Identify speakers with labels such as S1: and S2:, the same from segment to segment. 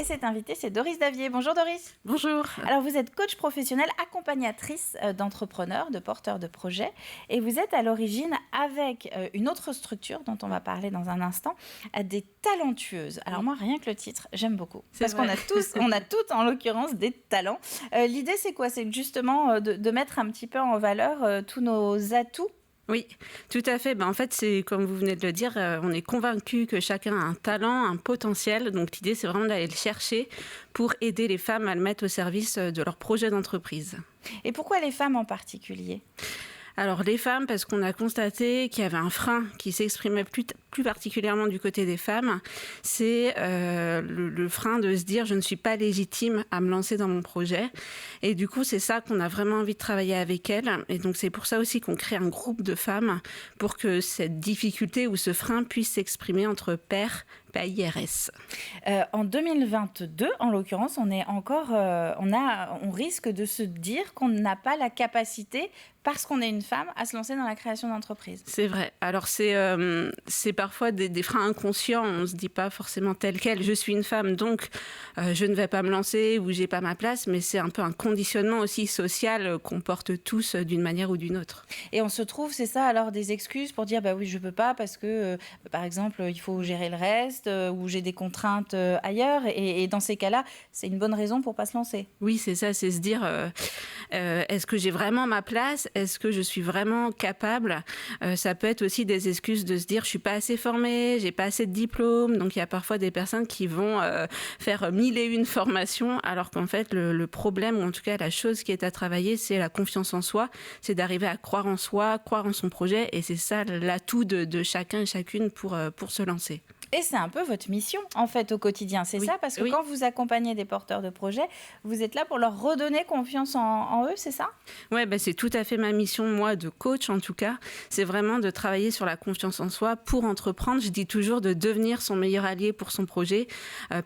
S1: cette invitée, c'est Doris Davier. Bonjour Doris.
S2: Bonjour.
S1: Alors vous êtes coach professionnelle, accompagnatrice d'entrepreneurs, de porteurs de projets et vous êtes à l'origine avec une autre structure dont on va parler dans un instant, des talentueuses. Alors moi, rien que le titre, j'aime beaucoup. Parce qu'on a toutes en l'occurrence des talents. L'idée c'est quoi? C'est justement de mettre un petit peu en valeur tous nos atouts.
S2: Oui, tout à fait. En fait, c'est comme vous venez de le dire, on est convaincu que chacun a un talent, un potentiel. Donc l'idée, c'est vraiment d'aller le chercher pour aider les femmes à le mettre au service de leur projet d'entreprise.
S1: Et pourquoi les femmes en particulier ?
S2: Alors les femmes, parce qu'on a constaté qu'il y avait un frein qui s'exprimait plus particulièrement du côté des femmes, c'est le frein de se dire je ne suis pas légitime à me lancer dans mon projet. Et du coup, c'est ça qu'on a vraiment envie de travailler avec elles. Et donc c'est pour ça aussi qu'on crée un groupe de femmes pour que cette difficulté ou ce frein puisse s'exprimer entre pairs, pas IRS.
S1: En 2022, en l'occurrence, on risque de se dire qu'on n'a pas la capacité, parce qu'on est une femme, à se lancer dans la création d'entreprise.
S2: C'est vrai. Alors c'est parfois des freins inconscients. On ne se dit pas forcément tel quel. Je suis une femme, donc je ne vais pas me lancer ou j'ai pas ma place. Mais c'est un peu un conditionnement aussi social qu'on porte tous d'une manière ou d'une autre.
S1: Et on se trouve, c'est ça, alors des excuses pour dire bah oui, je peux pas parce que par exemple il faut gérer le reste ou j'ai des contraintes ailleurs. Et dans ces cas-là, c'est une bonne raison pour pas se lancer.
S2: Oui, c'est ça. C'est se dire est-ce que j'ai vraiment ma place? Est-ce que je suis vraiment capable? Ça peut être aussi des excuses de se dire je suis pas assez formée, j'ai pas assez de diplôme. Donc il y a parfois des personnes qui vont faire 1001 formations, alors qu'en fait le problème, ou en tout cas la chose qui est à travailler, c'est la confiance en soi, c'est d'arriver à croire en soi, croire en son projet, et c'est ça l'atout de chacun et chacune pour se lancer.
S1: Et c'est un peu votre mission, en fait, au quotidien. C'est ça, parce que quand vous accompagnez des porteurs de projets, vous êtes là pour leur redonner confiance en eux, c'est ça ?
S2: Ouais, c'est tout à fait ma mission, moi, de coach en tout cas. C'est vraiment de travailler sur la confiance en soi pour entreprendre. Je dis toujours de devenir son meilleur allié pour son projet,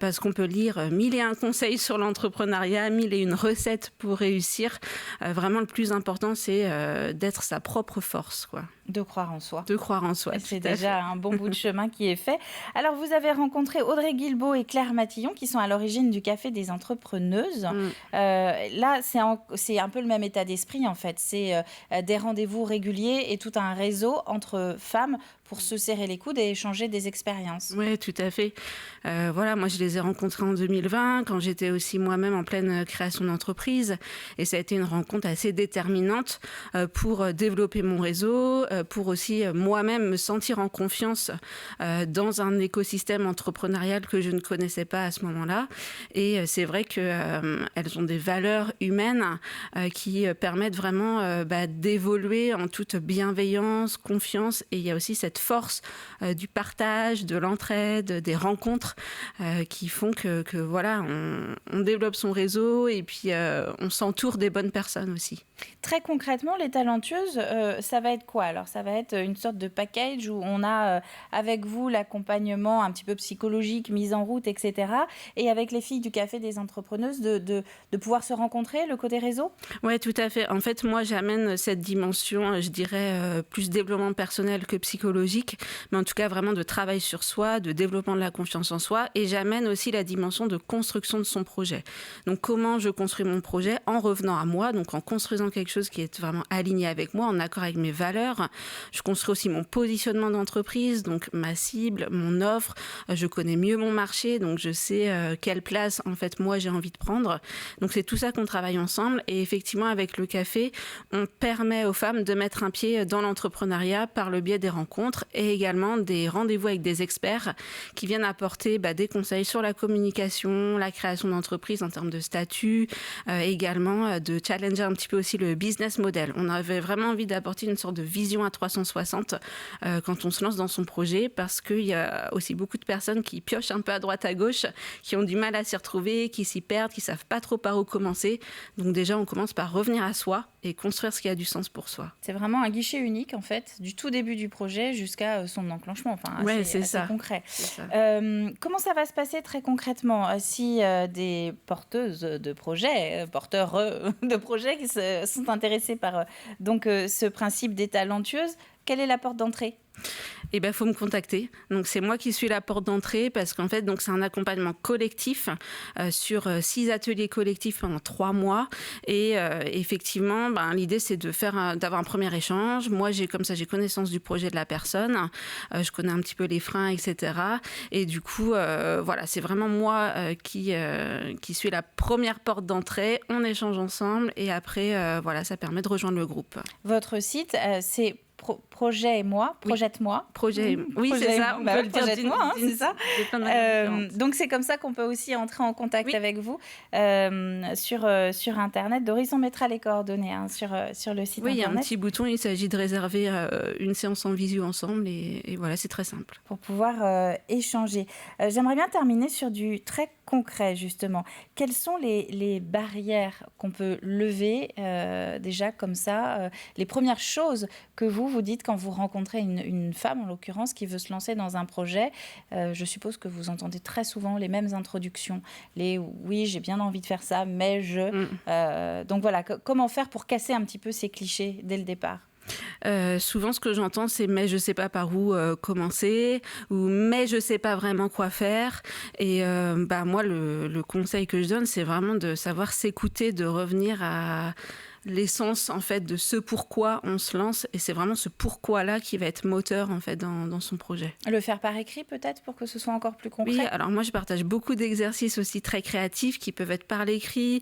S2: parce qu'on peut lire 1001 conseils sur l'entrepreneuriat, 1001 recettes pour réussir. Vraiment, le plus important, c'est d'être sa propre force, quoi.
S1: De croire en soi.
S2: De croire en soi.
S1: C'est déjà un bon bout de chemin qui est fait. Alors, vous avez rencontré Audrey Guilbeault et Claire Matillon, qui sont à l'origine du Café des Entrepreneuses. Là, c'est un peu le même état d'esprit, en fait. C'est des rendez-vous réguliers et tout un réseau entre femmes pour se serrer les coudes et échanger des expériences.
S2: Oui, tout à fait. Voilà, moi, je les ai rencontrées en 2020, quand j'étais aussi moi-même en pleine création d'entreprise. Et ça a été une rencontre assez déterminante pour développer mon réseau, pour aussi moi-même me sentir en confiance dans un écosystème entrepreneurial que je ne connaissais pas à ce moment-là. Et c'est vrai qu'elles ont des valeurs humaines qui permettent vraiment d'évoluer en toute bienveillance, confiance. Et il y a aussi cette force du partage, de l'entraide, des rencontres qui font que voilà, on développe son réseau et puis on s'entoure des bonnes personnes aussi.
S1: Très concrètement, les talentueuses, ça va être quoi alors ? Ça va être une sorte de package où on a avec vous l'accompagnement un petit peu psychologique, mise en route, etc. Et avec les filles du Café des Entrepreneuses, de pouvoir se rencontrer, le côté réseau ?
S2: Oui, tout à fait. En fait, moi, j'amène cette dimension, je dirais, plus développement personnel que psychologique, mais en tout cas vraiment de travail sur soi, de développement de la confiance en soi. Et j'amène aussi la dimension de construction de son projet. Donc, comment je construis mon projet en revenant à moi, donc en construisant quelque chose qui est vraiment aligné avec moi, en accord avec mes valeurs. Je construis aussi mon positionnement d'entreprise, donc ma cible, mon offre. Je connais mieux mon marché, donc je sais quelle place, en fait, moi, j'ai envie de prendre. Donc, c'est tout ça qu'on travaille ensemble. Et effectivement, avec le café, on permet aux femmes de mettre un pied dans l'entrepreneuriat par le biais des rencontres et également des rendez-vous avec des experts qui viennent apporter des conseils sur la communication, la création d'entreprise en termes de statut, également de challenger un petit peu aussi le business model. On avait vraiment envie d'apporter une sorte de vision à 360 quand on se lance dans son projet, parce qu'il y a aussi beaucoup de personnes qui piochent un peu à droite à gauche, qui ont du mal à s'y retrouver, qui s'y perdent, qui savent pas trop par où commencer. Donc déjà, on commence par revenir à soi et construire ce qui a du sens pour soi.
S1: C'est vraiment un guichet unique, en fait, du tout début du projet jusqu'à son enclenchement. Enfin, assez concret.
S2: C'est ça.
S1: Comment ça va se passer très concrètement si des porteuses de projets, porteurs de projets qui sont intéressés par ce principe des talentueuses, quelle est la porte d'entrée ?
S2: Eh ben, faut me contacter. Donc, c'est moi qui suis la porte d'entrée parce qu'en fait, donc, c'est un accompagnement collectif sur 6 ateliers collectifs pendant 3 mois. Et effectivement, l'idée, c'est d'avoir un premier échange. Moi, j'ai connaissance du projet de la personne. Je connais un petit peu les freins, etc. Et du coup, voilà, c'est vraiment moi qui suis la première porte d'entrée. On échange ensemble et après, voilà, ça permet de rejoindre le groupe.
S1: Votre site, c'est Projette-moi.
S2: Oui, c'est ça. On peut le dire
S1: Projette-moi, c'est ça. Donc c'est comme ça qu'on peut aussi entrer en contact avec vous sur Internet. Doris, on mettra les coordonnées sur le site Internet.
S2: Oui, il y a un petit bouton. Il s'agit de réserver une séance en visio ensemble et voilà, c'est très simple.
S1: Pour pouvoir échanger. J'aimerais bien terminer sur du très concret, justement. Quelles sont les barrières qu'on peut lever déjà comme ça, les premières choses que vous dites quand vous rencontrez une femme, en l'occurrence, qui veut se lancer dans un projet? Je suppose que vous entendez très souvent les mêmes introductions. Oui, j'ai bien envie de faire ça, mais donc voilà, comment faire pour casser un petit peu ces clichés dès le départ?
S2: Souvent, ce que j'entends, c'est « mais je ne sais pas par où commencer » ou « mais je ne sais pas vraiment quoi faire ». Et moi, le conseil que je donne, c'est vraiment de savoir s'écouter, de revenir à l'essence en fait de ce pourquoi on se lance, et c'est vraiment ce pourquoi-là qui va être moteur en fait dans son projet.
S1: Le faire par écrit peut-être pour que ce soit encore plus concret?
S2: Oui, alors moi je partage beaucoup d'exercices aussi très créatifs qui peuvent être par l'écrit,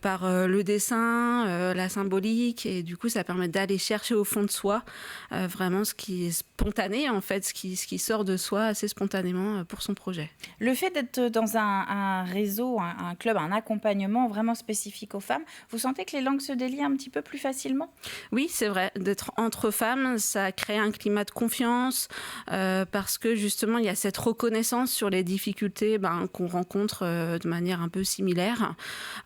S2: par le dessin, la symbolique, et du coup ça permet d'aller chercher au fond de soi vraiment ce qui est spontané en fait, ce qui sort de soi assez spontanément pour son projet.
S1: Le fait d'être dans un réseau, un club, un accompagnement vraiment spécifique aux femmes, vous sentez que les langues se délient un petit peu plus facilement?
S2: Oui, c'est vrai. D'être entre femmes, ça crée un climat de confiance parce que justement, il y a cette reconnaissance sur les difficultés qu'on rencontre de manière un peu similaire.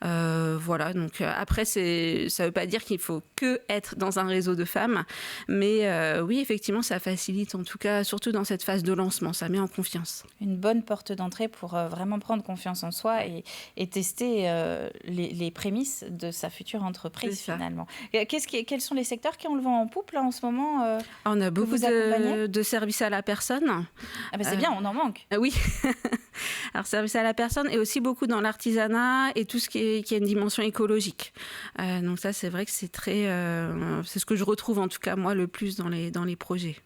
S2: Voilà, donc après, ça ne veut pas dire qu'il faut que être dans un réseau de femmes, mais oui, effectivement, ça facilite en tout cas, surtout dans cette phase de lancement, ça met en confiance.
S1: Une bonne porte d'entrée pour vraiment prendre confiance en soi et tester les prémices de sa future entreprise. Finalement. Quels sont les secteurs qui ont le vent en poupe là en ce moment?
S2: On a beaucoup de services à la personne.
S1: Ah c'est bien, on en manque.
S2: Oui. Alors services à la personne et aussi beaucoup dans l'artisanat et tout ce qui a une dimension écologique. Donc ça c'est vrai que c'est c'est ce que je retrouve en tout cas moi le plus dans les projets.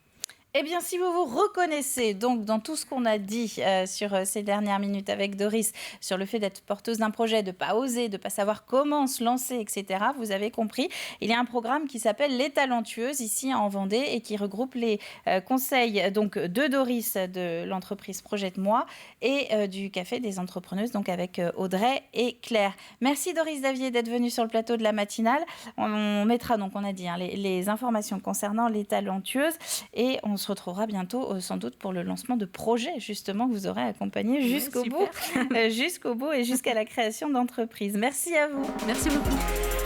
S1: Eh bien, si vous vous reconnaissez donc dans tout ce qu'on a dit sur ces dernières minutes avec Doris, sur le fait d'être porteuse d'un projet, de ne pas oser, de ne pas savoir comment se lancer, etc., vous avez compris. Il y a un programme qui s'appelle Les Talentueuses, ici en Vendée, et qui regroupe les conseils donc, de Doris, de l'entreprise Projette-moi, et du Café des Entrepreneuses, donc avec Audrey et Claire. Merci Doris Davier d'être venue sur le plateau de la matinale. On mettra, donc on a dit, les informations concernant Les Talentueuses, et on se retrouvera bientôt sans doute pour le lancement de projets justement que vous aurez accompagné jusqu'au bout et jusqu'à la création d'entreprises. Merci à vous.
S2: Merci beaucoup.